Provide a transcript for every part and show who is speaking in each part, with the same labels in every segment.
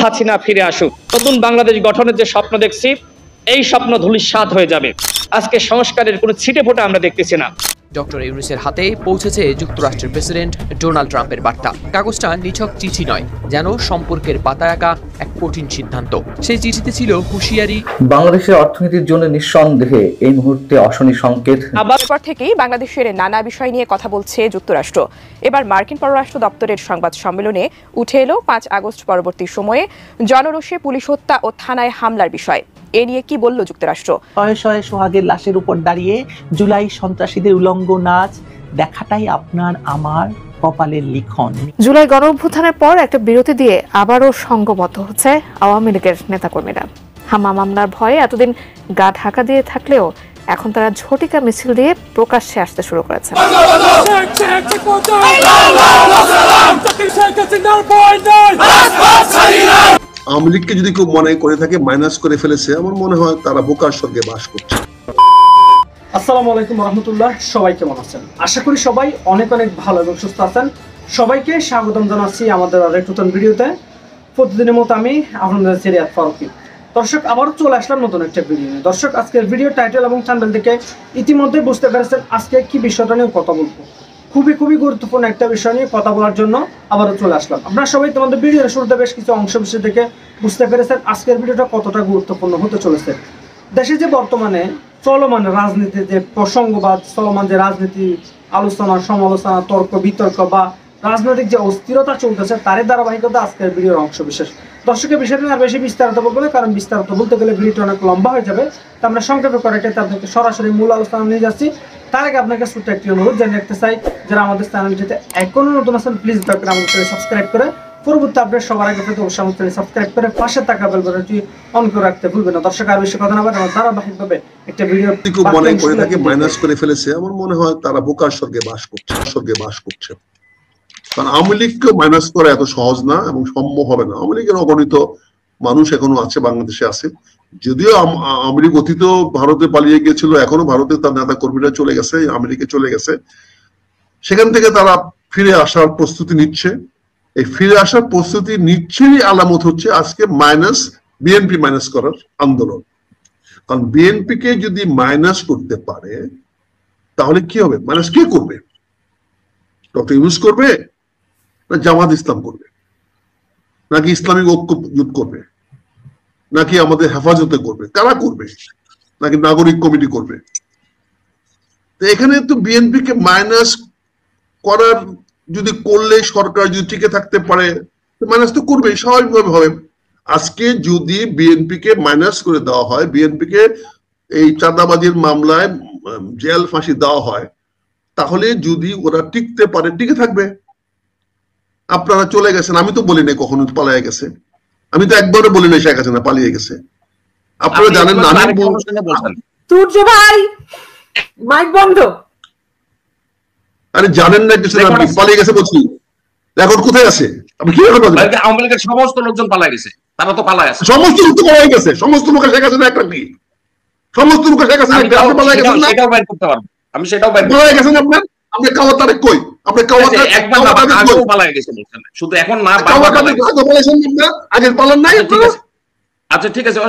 Speaker 1: হাসিনা ফিরে আসুক, নতুন বাংলাদেশ গঠনের যে স্বপ্ন দেখছি এই স্বপ্ন ধূলিসাৎ হয়ে যাবে। আজকে সংস্কারের কোনো ছিটে ফোঁটা আমরা দেখতেছি না।
Speaker 2: ডক্টর ইউনূসের হাতে পৌঁছেছে যুক্তরাষ্ট্রের প্রেসিডেন্ট ডোনাল্ড ট্রাম্পের বার্তা। কাগজটা নিছক চিঠি নয়, যেন সম্পর্কের পাতায় আঁকা এক কঠিন সিদ্ধান্ত। সেই চিঠিতে ছিল হুঁশিয়ারি,
Speaker 3: বাংলাদেশের অর্থনীতির জন্য নিঃসন্দেহে এই মুহূর্তে অশনি সংকেত।
Speaker 4: এরপর থেকেই বাংলাদেশের নানা বিষয় নিয়ে কথা বলছে যুক্তরাষ্ট্র। এবার মার্কিন পররাষ্ট্র দপ্তরের সংবাদ সম্মেলনে উঠে এলো 5 আগস্ট পরবর্তী সময়ে জনরোষে পুলিশ হত্যা ও থানায় হামলার বিষয়। এ নিয়ে কি বলল যুক্তরাষ্ট্র?
Speaker 5: শয়ে শয়ে সোহাগের লাশের উপর দাঁড়িয়ে জুলাই সন্ত্রাসীদের উলঙ্গ নাচ দেখাটাই আপনার আমার কপালের লিখন।
Speaker 6: জুলাই গণঅভ্যুত্থানের পর একটা বিরতি দিয়ে আবারও সংঘবদ্ধ হচ্ছে আওয়ামী লীগের নেতাকর্মীরা। হামলা মামলার ভয়ে এতদিন গা ঢাকা দিয়ে থাকলেও এখন তারা ঝটিকা মিছিল দিয়ে প্রকাশ্যে আসতে শুরু করেছে।
Speaker 7: আওয়ামী লীগকে যদি কেউ মনে করে থাকে মাইনাস করে ফেলেছে, আমার মনে হয় তারা বোকার স্বর্গে বাস করছে।
Speaker 8: আসসালামু আলাইকুম রহমতুল্লাহ, সবাই কেমন আছেন? আশা করি সবাই অনেক অনেক ভালো এবং সুস্থ আছেন। সবাইকে স্বাগতম জানাচ্ছি আমাদের আরেক নতুন ভিডিওতে। প্রতিদিনের মতো আমি আপনাদের সিরিয়াত ফারুকি। দর্শক, আবারও চলে আসলাম নতুন একটা ভিডিও নিয়ে। দর্শক, আজকের ভিডিও টাইটেল এবং থাম্বনেল থেকে ইতিমধ্যে বুঝতে পেরেছেন আজকে কি বিষয়টা নিয়ে কথা বলবো। খুবই গুরুত্বপূর্ণ একটা বিষয় নিয়ে কথা বলার জন্য আবারও চলে আসলাম। আপনারা সবাই তোমাদের ভিডিওর শুরুতে বেশ কিছু অংশ বিশেষ থেকে বুঝতে পেরেছেন আজকের ভিডিওটা কতটা গুরুত্বপূর্ণ হতে চলেছে। দেশে যে বর্তমানে চলমান রাজনীতি, যে প্রসঙ্গবাদ চলমান যে রাজনীতি আলোচনা সমালোচনা তর্ক বিতর্ক বা রাজনৈতিক যে অস্থিরতা চলতেছে তারই ধারাবাহিকতা আজকের ভিডিওর অংশ বিশেষ। দর্শকের বিষয়টা আর বেশি বিস্তারিত বলবো না, কারণ বিস্তারিত বলতে গেলে ভিডিওটা অনেক লম্বা হয়ে যাবে। তো আমরা সংক্ষেপে করে আপনাকে সরাসরি মূল আলোচনা নিয়ে যাচ্ছি। তার আগে আপনাকে ছোট্ট একটি অনুরোধ জানিয়ে রাখতে চাই, যারা আমাদের চ্যানেলটিতে এখনো নতুন আছেন প্লিজ দয়া করে আমাদের চ্যানেল সাবস্ক্রাইব করে পরবর্তী আপডেট সবার আগে পেতে অবশ্যই আমাদের চ্যানেল সাবস্ক্রাইব করে পাশে থাকা বেল বাটনটি অন করে রাখতে ভুলবেন না। দর্শক, আর বেশি কথা না বলে আমরা ধারাবাহিকভাবে একটা ভিডিও
Speaker 7: কেউ মনে করে থাকে মাইনাস করে ফেলেছে, আমার মনে হয় তারা বোকার স্বর্গে বাস করছে। কারণ আওয়ামী লীগকে মাইনাস করা এত সহজ না এবং সম্ভব হবে না। আওয়ামী লীগের অগণিত মানুষ এখনো আছে, বাংলাদেশে আছে। যদিও আওয়ামী লীগ অতীত ভারতে পালিয়ে গিয়েছিল, এখনো ভারতে তার নেতা কর্মীরা চলে গেছে, আমেরিকা চলে গেছে। সেখান থেকে তারা ফিরে আসার প্রস্তুতি নিচ্ছে। এই ফিরে আসার প্রস্তুতি নিচ্ছেরই আলামত হচ্ছে আজকে বিএনপি মাইনাস করার আন্দোলন। কারণ বিএনপি কে যদি মাইনাস করতে পারে তাহলে কি হবে? মাইনাস কে করবে? ডক্টর ইউনূস করবে, না জামাত ইসলাম করবে, নাকি ইসলামিক ঐক্য জোট করবে, নাকি আমাদের হেফাজতে করবে? কারা করবে? নাকি নাগরিক কমিটি করবে? তো এখানে তো বিএনপি কে মাইনাস করার যদি করলে সরকার যদি টিকে থাকতে পারে মাইনাস তো করবে, স্বাভাবিকভাবে হবে। আজকে যদি বিএনপি কে মাইনাস করে দেওয়া হয়, বিএনপি কে এই চাঁদাবাজির মামলায় জেল ফাঁসি দেওয়া হয়, তাহলে যদি ওরা টিকতে পারে টিকে থাকবে। আপনারা চলে গেছেন, আমি তো বলি নাই কখনো পালিয়ে গেছে, আমি তো একবারও বলি নাই শেখ হাসিনা পালিয়ে গেছে। আপনারা জানেন না?
Speaker 6: সূর্য ভাই মাইক বন্ধ।
Speaker 7: আরে জানেন না কিছু, পালিয়ে গেছে বলছি, এখন কোথায় আছে? আপনি কি
Speaker 9: আওয়ামী লীগের সমস্ত লোকজন পালিয়ে গেছে, তারা তো পালায় আছে।
Speaker 7: সমস্ত লোক তো পালিয়ে গেছে, সমস্ত লোকের শেখ হাসিনা একটা কি? সমস্ত লোকের শেখ হাসিনা একটা, আপনি পালিয়ে গেছেন না?
Speaker 9: সেটাও বাইর করতে পারবো আমি, সেটাও বাইর
Speaker 7: পালিয়ে গেছেন আপনার। আপনি কাওয়া তারিখ কই? আপনি কাওয়া তারিখ
Speaker 9: একবার আগেও পালিয়ে গেছে বলছেন, শুধু এখন না
Speaker 7: কাওয়া তারিখ আগে বলেছেন না, আগে পালান নাই।
Speaker 9: আচ্ছা ঠিক আছে,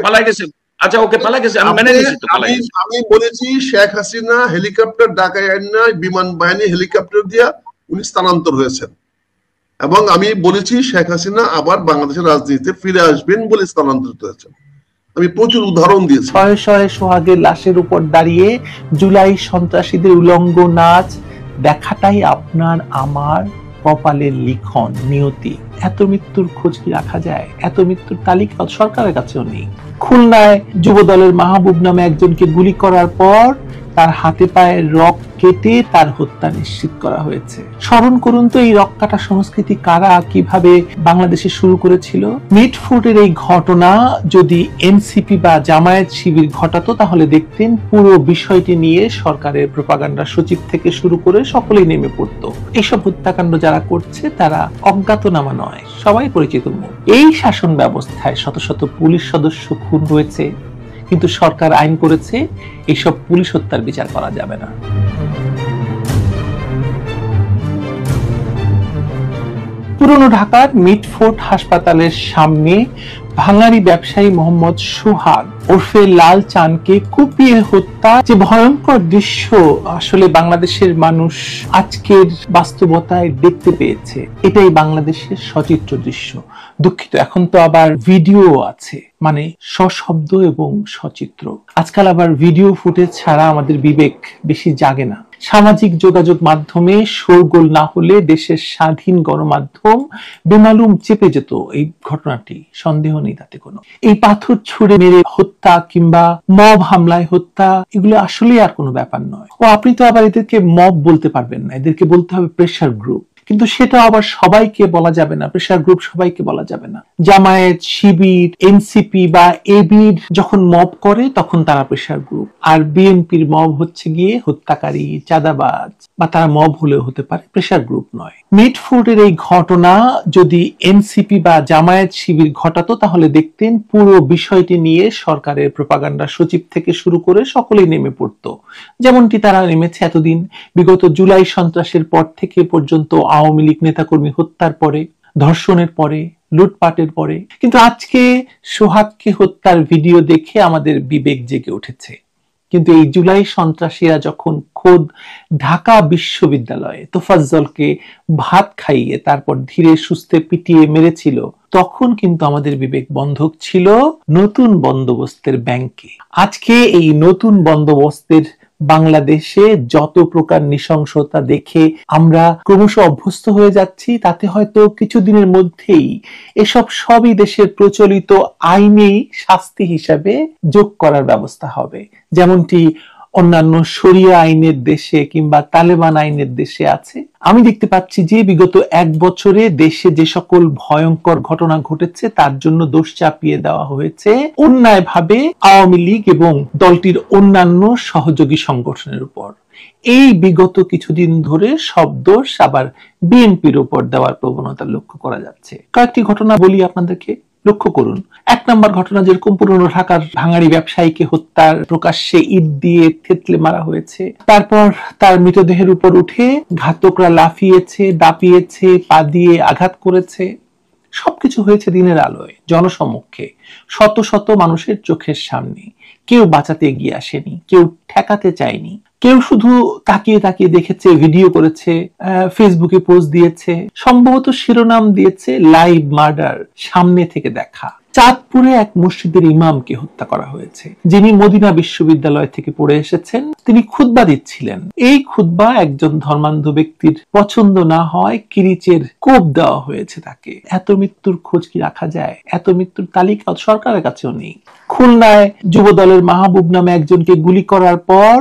Speaker 9: পালিয়ে গেছে। আচ্ছা ওকে, পালিয়ে গেছে, আমি মেনে নিয়েছি তো পালিয়ে গেছে।
Speaker 7: আমি বলেছি শেখ হাসিনা হেলিকপ্টার ঢাকায় আনা, বিমান বাহিনী হেলিকপ্টার দিয়া উনি স্থানান্তর হয়েছেন, এবং আমি বলেছি শেখ হাসিনা আবার বাংলাদেশের রাজনীতিতে ফিরে আসবেন বলে স্থানান্তরিত হয়েছেন। আমি প্রচুর উদাহরণ দিয়েছি।
Speaker 5: শয়ে শয়ে সোহাগের লাশের উপর দাঁড়িয়ে জুলাই সন্ত্রাসীদের উলঙ্গ নাচ দেখাটাই আপনার আমার কপালের লিখন, নিয়তি। এত মৃত্যুর খোঁজ কি রাখা যায়? এত মৃত্যুর তালিকা সরকারের কাছেও নেই। খুলনায় যুব দলের মাহবুব নামে একজনকে গুলি করার পর তার হাতে পায়ে রক কেটে তার হত্যা নিশ্চিত করা হয়েছে। স্মরণ করুন তো এই রক কাটা সংস্কৃতি কারা কিভাবে বাংলাদেশে শুরু করেছিল। মিটফোর্টের এই ঘটনা যদি এনসিপি বা জামায়াত শিবির ঘটাতো তাহলে দেখতেন পুরো বিষয়টি নিয়ে সরকারের প্রোপাগান্ডা সচিব থেকে শুরু করে সকলেই নেমে পড়তো। এইসব হত্যাকাণ্ড যারা করছে তারা অজ্ঞাতনামা নয়, সবাই পরিচিত মুখ। এই শাসন ব্যবস্থায় শত শত পুলিশ সদস্য খুন হয়েছে, কিন্তু সরকার আইন করেছে এইসব পুলিশ হত্যার বিচার করা যাবে না। পুরনো ঢাকার মিটফোর্ট হাসপাতালের সামনে ভাঙারি ব্যবসায়ী মোহাম্মদ সোহাগ ওরফে লাল চাঁদকে কুপিয়ে হত্যা, যে ভয়ঙ্কর দৃশ্য আসলে বাংলাদেশের মানুষ আজকের বাস্তবতায় দেখতে পেয়েছে। এটাই বাংলাদেশের সচিত্র দৃশ্য। দুঃখিত, এখন তো আবার ভিডিও আছে, মানে সশব্দ এবং সচিত্র। আজকাল আবার ভিডিও ফুটেজ ছাড়া আমাদের বিবেক বেশি জাগে না। সামাজিক যোগাযোগ মাধ্যমে শোরগোল না হলে দেশের স্বাধীন গণমাধ্যম বেমালুম চেপে যেত এই ঘটনাটি, সন্দেহ নেই তাতে কোনো। এই পাথর ছুঁড়ে মেরে হত্যা কিংবা মব হামলায় হত্যা, এগুলো আসলে আর কোনো ব্যাপার নয়। ও আপনি তো আবার এদেরকে মব বলতে পারবেন না, এদেরকে বলতে হবে প্রেসার গ্রুপ। কিন্তু সেটা আবার সবাইকে বলা যাবে না, প্রেসার গ্রুপ সবাইকে বলা যাবে না। জামায়াত, শিবির, এনসিপি বা এবির যখন মব করে তখন তারা প্রেসার গ্রুপ, আর বিএনপির মব হচ্ছে গিয়ে হত্যাকারী, চাঁদাবাজ, বা তারা মব হলেও হতে পারে, প্রেসার গ্রুপ নয়। মিটফোর্টের এই ঘটনা যদি এনসিপি বা জামায়াত শিবির ঘটাতো তাহলে দেখতেন পুরো বিষয়টি নিয়ে সরকারের প্রোপাগান্ডা সচিব থেকে শুরু করে সকলেই নেমে পড়তো, যেমনটি তারা নেমেছে এতদিন। বিগত জুলাই সন্ত্রাসের পর থেকে পর্যন্ত, আওয়ামী লীগ নেতাকর্মী হত্যার পরে, ধর্ষণের পরে, লুটপাটের পরে। কিন্তু আজকে সোহাগকে হত্যার ভিডিও দেখে আমাদের বিবেক জেগে উঠেছে। কিন্তু এই জুলাই সন্ত্রাসীরা যখন খোদ ঢাকা বিশ্ববিদ্যালয়ে তোফাজ্জলকে ভাত খাইয়ে তারপর ধীরে সুস্থে পিটিয়ে মেরেছিল, তখন কিন্তু আমাদের বিবেক বন্ধক ছিল নতুন বন্দোবস্তের ব্যাংকে। আজকে এই নতুন বন্দোবস্তের বাংলাদেশে যত প্রকার নৃশংসতা দেখে আমরা ক্রমশ অভ্যস্ত হয়ে যাচ্ছি, তাতে হয়তো কিছুদিনের মধ্যেই এসব সবই দেশের প্রচলিত আইনেই শাস্তি হিসাবে যোগ করার ব্যবস্থা হবে, যেমনটি অন্যান্য শরিয়া আইনের দেশে কিংবা তালেবান আইনের দেশে আছে। আমি দেখতে পাচ্ছি যে বিগত 1 বছরে দেশে যে সকল ভয়ঙ্কর ঘটনা ঘটেছে তার জন্য দোষ চাপিয়ে দেওয়া হয়েছে অন্যায়ভাবে আওয়ামী লীগ এবং দলটির অন্যান্য সহযোগী সংগঠনের উপর। এই বিগত কিছুদিন ধরে সব দোষ আবার বিএনপির উপর দেওয়ার প্রবণতা লক্ষ্য করা যাচ্ছে। কয়েকটি ঘটনা বলি আপনাদেরকে, লক্ষ্য করুন। 1 নম্বর ঘটনা, যেরকম পুরনো ঢাকার ভাঙারি ব্যবসায়ীকে হত্যার প্রকাশ্যে ইট দিয়ে থেতলে মারা হয়েছে, তারপর তার মৃতদেহের উপর উঠে ঘাতকরা লাফিয়েছে, দাপিয়েছে, পা দিয়ে আঘাত করেছে। সবকিছু হয়েছে দিনের আলোয়, জনসমক্ষে, শত শত মানুষের চোখের সামনে। কেউ বাঁচাতে এগিয়ে আসেনি, কেউ ঠেকাতে চায়নি, কেউ শুধু তাকিয়ে তাকিয়ে দেখেছে, ভিডিও করেছে, ফেসবুকে পোস্ট দিয়েছে, সম্ভবত শিরোনাম দিয়েছে লাইভ মার্ডার, সামনে থেকে দেখা। চাঁদপুরে এক মসজিদের ইমামকে হত্যা করা হয়েছে, যিনি মদিনা বিশ্ববিদ্যালয় থেকে পড়ে এসেছেন। তিনি খুতবা দিচ্ছিলেন। এই খুতবা একজন ধর্মান্ধ ব্যক্তির পছন্দ না হয় কিরিচের কোপ দেওয়া হয়েছে তাকে। এত মৃত্যুর খোঁজ কি রাখা যায়? এত মৃত্যুর তালিকা সরকারের কাছেও নেই। খুলনায় যুব দলের মাহবুব নামে একজনকে গুলি করার পর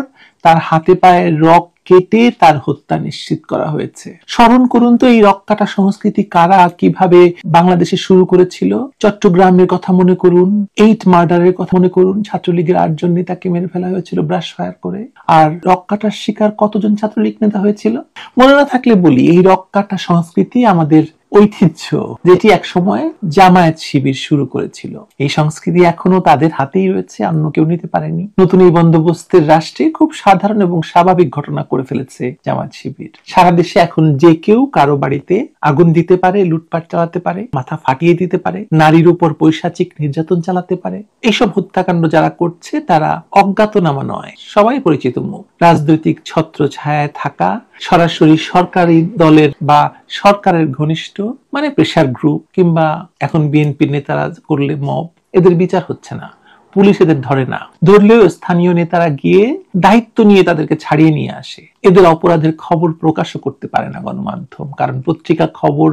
Speaker 5: তার হাতে পায়ে রক কেটে তার হত্যা নিশ্চিত করা হয়েছে। স্মরণ করুন তো এই রক কাটা সংস্কৃতি কারা কিভাবে বাংলাদেশে শুরু করেছিল। চট্টগ্রামের কথা মনে করুন, 8 মার্ডারের কথা মনে করুন, ছাত্রলীগের 8 জন নেতাকে মেরে ফেলা হয়েছিল ব্রাশ ফায়ার করে। আর রক কাটার শিকার কতজন ছাত্রলীগ নেতা হয়েছিল মনে না থাকলে বলি, এই রক কাটা সংস্কৃতি আমাদের ঐতিহ্য, যেটি একসময় জামায়াত শিবির শুরু করেছিল। এই সংস্কৃতি এখনো তাদের হাতেই রয়েছে, অন্য কেউ নিতে পারেনি। নতুন এই বন্দোবস্তের রাষ্ট্রে খুব সাধারণ এবং স্বাভাবিক ঘটনা করে ফেলেছে জামায়াত শিবির। সারা দেশে এখন যে কেউ কারো বাড়িতে আগুন দিতে পারে, লুটপাট চালাতে পারে, মাথা ফাটিয়ে দিতে পারে, নারীর উপর পৈশাচিক নির্যাতন চালাতে পারে। এইসব হত্যাকাণ্ড যারা করছে তারা অজ্ঞাতনামা নয়, সবাই পরিচিত মুখ। রাজনৈতিক ছত্র ছায়ায় থাকা, সরাসরি সরকারি দলের বা সরকারের ঘনিষ্ঠ, মানে প্রেসার গ্রুপ কিংবা এখন বিএনপির নেতারা করলে মব, এদের বিচার হচ্ছে না, পুলিশ এদের ধরে না। ধরলেও স্থানীয় নেতারা গিয়ে দায়িত্ব নিয়ে তাদেরকে ছাড়িয়ে নিয়ে আসে। এদের অপরাধের খবর প্রকাশও করতে পারে না গণমাধ্যম, কারণ পত্রিকা খবর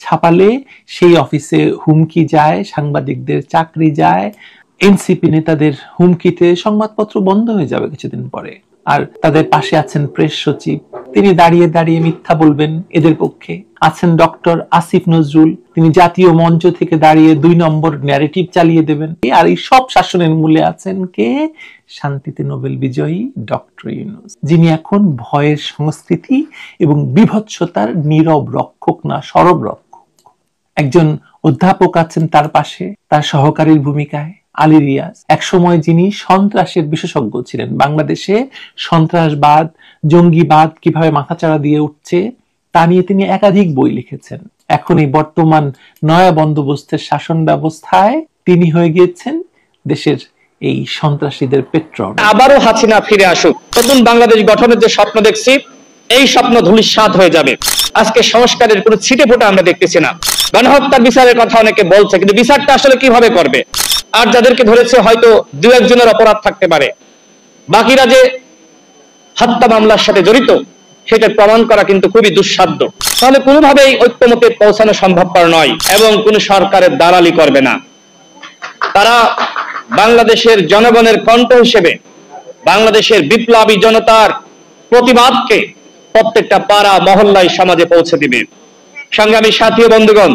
Speaker 5: ছাপালে সেই অফিসে হুমকি যায়, সাংবাদিকদের চাকরি যায়। এনসিপি নেতাদের হুমকিতে সংবাদপত্র বন্ধ হয়ে যাবে কিছুদিন পরে। আর তাদের পাশে আছেন প্রেস সচিব, তিনি দাঁড়িয়ে দাঁড়িয়ে মিথ্যা বলবেন এদের পক্ষে। আছেন ডক্টর আসিফ নজরুল, তিনি জাতীয় মঞ্চ থেকে দাঁড়িয়ে 2 নম্বর ন্যারেটিভ চালিয়ে দেবেন। আর এই সব শাসনের মূলে আছেন কে? শান্তিতে নোবেল বিজয়ী ডক্টর ইউনূস, যিনি এখন ভয়ের সংস্কৃতি এবং বিভৎসতার নীরব রক্ষক না, সরব রক্ষক। একজন অধ্যাপক আছেন তার পাশে, তার সহকারীর ভূমিকায়, আলী রিয়াজ, একসময় যিনি সন্ত্রাসের বিশেষজ্ঞ ছিলেন। বাংলাদেশে সন্ত্রাসবাদ, জঙ্গিবাদ কিভাবে মাথাচাড়া দিয়ে উঠছে তা নিয়ে তিনি একাধিক বই লিখেছেন। এখন এই বর্তমান নয়া বন্দোবস্তের শাসন ব্যবস্থায় তিনি হয়ে গিয়েছেন দেশের এই সন্ত্রাসীদের পেট্রন।
Speaker 1: আবারও হাসিনা ফিরে আসুক, নতুন বাংলাদেশ গঠনের যে স্বপ্ন দেখছি এই স্বপ্ন ধূলিসাৎ হয়ে যাবে। আজকে সংস্কারের কোনো ছিটে ফোঁটা আমরা দেখতেছি না। গণহত্যার বিচারের কথা অনেকে বলছে, কিন্তু বিচারটা আসলে কিভাবে করবে? আর যাদেরকে ধরেছে হয়তো দু একজনের অপরাধ থাকতে পারে, বাকিরা যে হত্যা মামলার সাথে জড়িত সেটা প্রমাণ করা কিন্তু খুবই দুঃসাধ্য। তাহলে কোনোভাবেই ঐক্যমতে পৌঁছানো সম্ভবপর নয় এবং কোন সরকারের দালালি করবে না। তারা বাংলাদেশের জনগণের কণ্ঠ হিসেবে বাংলাদেশের বিপ্লবী জনতার প্রতিবাদকে প্রত্যেকটা পাড়া মহল্লায় সমাজে পৌঁছে দিবে। সংগ্রামী সাথী ও বন্ধুগণ,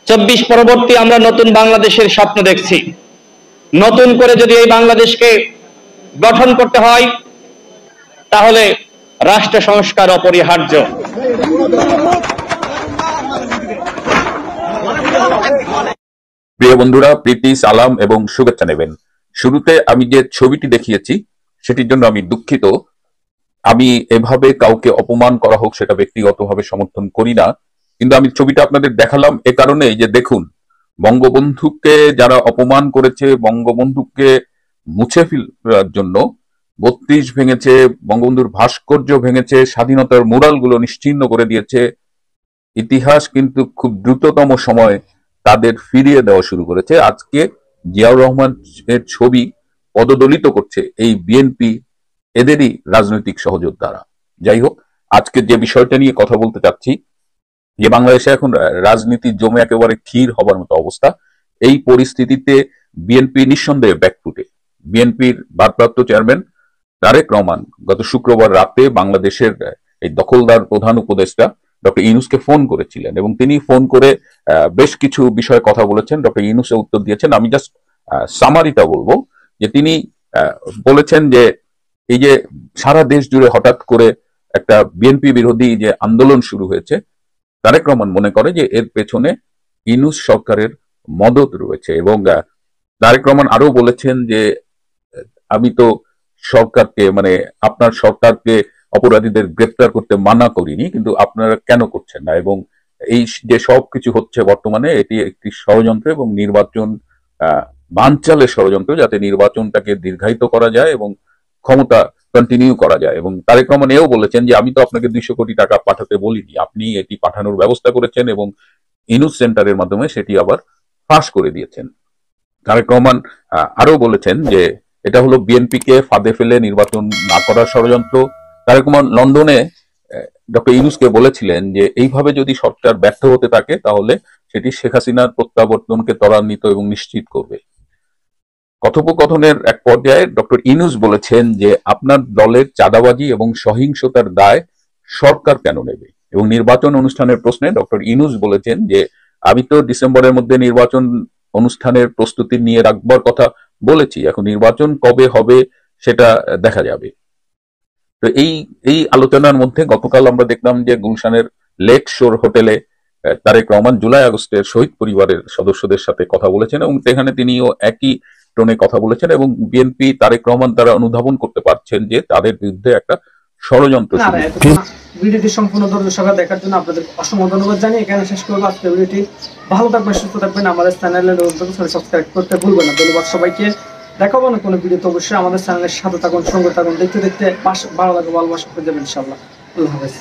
Speaker 1: 24 পরবর্তী আমরা নতুন বাংলাদেশের স্বপ্ন দেখছি। নতুন করে যদি এই বাংলাদেশকে গঠন করতে হয় তাহলে রাষ্ট্র সংস্কার অপরিহার্য।
Speaker 9: প্রিয় বন্ধুরা, প্রীতি, সালাম এবং শুভেচ্ছা নেবেন। শুরুতে আমি যে ছবিটি দেখিয়েছি সেটির জন্য আমি দুঃখিত। আমি এভাবে কাউকে অপমান করা হোক সেটা ব্যক্তিগতভাবে সমর্থন করি না, কিন্তু আমি ছবিটা আপনাদের দেখালাম এ কারণে যে দেখুন, বঙ্গবন্ধুকে যারা অপমান করেছে, বঙ্গবন্ধুকে মুছে ফেলার জন্য 32 ভেঙেছে, বঙ্গবন্ধুর ভাস্কর্য ভেঙেছে, স্বাধীনতার মুরালগুলো নিশ্চিহ্ন করে দিয়েছে, ইতিহাস কিন্তু খুব দ্রুততম সময় তাদের ফিরিয়ে দেওয়া শুরু করেছে। আজকে জিয়াউর রহমানের ছবি পদদলিত করছে এই বিএনপি, এদেরই রাজনৈতিক সহযোদ্ধারা। যাই হোক, আজকে যে বিষয়টা নিয়ে কথা বলতে চাচ্ছি, যে বাংলাদেশে এখন রাজনীতি জমে একেবারে ক্ষীর হবার মতো অবস্থা। এই পরিস্থিতিতে বিএনপি নিঃসন্দেহে ব্যাকফুটে। বিএনপির ভারপ্রাপ্ত চেয়ারম্যান তারেক রহমান গত শুক্রবার রাতে বাংলাদেশের এই দখলদার প্রধান উপদেষ্টা ডক্টর ইউনূসকে ফোন করেছিলেন এবং তিনি ফোন করে বেশ কিছু বিষয়ে কথা বলেছেন। ডক্টর ইউনূস উত্তর দিয়েছেন। আমি জাস্ট সামারিটা বলবো যে তিনি বলেছেন যে এই যে সারা দেশ জুড়ে হঠাৎ করে একটা বিএনপি বিরোধী যে আন্দোলন শুরু হয়েছে, তারেক রহমান মনে করে যে এর পেছনে ইউনূস সরকারের মদত রয়েছে। এবং তারেক রহমান আরো বলেছেন যে আমি তো সরকারকে, মানে আপনার সরকারকে অপরাধীদের গ্রেপ্তার করতে মানা করিনি, কিন্তু আপনারা কেন করছেন না? এবং এই যে সব কিছু হচ্ছে বর্তমানে এটি একটি ষড়যন্ত্র এবং নির্বাচন বানচালের ষড়যন্ত্র, যাতে নির্বাচনটাকে দীর্ঘায়িত করা যায় এবং ক্ষমতা কন্টিনিউ করা যায়। এবং তারেক রহমান এও বলেছেন যে আমি তো আপনাকে 200 কোটি টাকা পাঠাতে বলিনি, আপনি এটি পাঠানোর ব্যবস্থা করেছেন এবং ইউনূস সেন্টারের মাধ্যমে সেটি আবার ফাঁস করে দিয়েছেন। তারেক রহমান আরো বলেছেন যে এটা হলো বিএনপিকে ফাঁদে ফেলে নির্বাচন না করার ষড়যন্ত্র। তারেক রহমান লন্ডনে ডক্টর ইউনূসকে বলেছিলেন যে এইভাবে যদি সরকার ব্যর্থ হতে থাকে তাহলে সেটি শেখ হাসিনার প্রত্যাবর্তনকে ত্বরান্বিত এবং নিশ্চিত করবে। কথোপকথনের এক পর্যায়ে ডক্টর ইউনূস বলেছেন যে আপনার দলের চাঁদাবাজি এবং সহিংসতার দায় সরকার কেন নেবে? এবং নির্বাচন অনুষ্ঠানের প্রশ্নে ডক্টর ইউনূস বলেছেন যে আমি তো ডিসেম্বরের মধ্যে নির্বাচন অনুষ্ঠানের প্রস্তুতি নিয়ে রাখবার কথা বলেছি, এখন নির্বাচন কবে হবে সেটা দেখা যাবে। তো এই আলোচনার মধ্যে গতকাল আমরা দেখলাম যে গুলশানের লেক শোর হোটেলে তারেক রহমান জুলাই আগস্টের শহীদ পরিবারের সদস্যদের সাথে কথা বলেছেন এবং সেখানে তিনিও একই টোনে কথা বলেছেন এবং বিএনপি, তারেক রহমান তারা অনুধাবন করতে পারছেন যে তাদের বিরুদ্ধে একটা ষড়যন্ত্র।
Speaker 8: ভিডিওটি সম্পূর্ণ দর্শক সভা দেখার জন্য আপনাদের অসংখ্য ধন্যবাদ জানিয়ে এখানে শেষ করবো আজকের ভিডিওটি। ভালো থাকবেন, সুস্থ থাকবেন, আমাদের চ্যানেলের সাবস্ক্রাইব করতে ভুলবেন না। ধন্যবাদ সবাইকে। দেখাবো না কোনো ভিডিওতে, অবশ্যই আমাদের চ্যানেলের সাথে থাকুন, সঙ্গে থাকুন, দেখতে দেখতে ভালো লাগবে, ভালোবাসা পেয়ে যাবেন ইনশাআল্লাহ। আল্লাহ হাফেজ।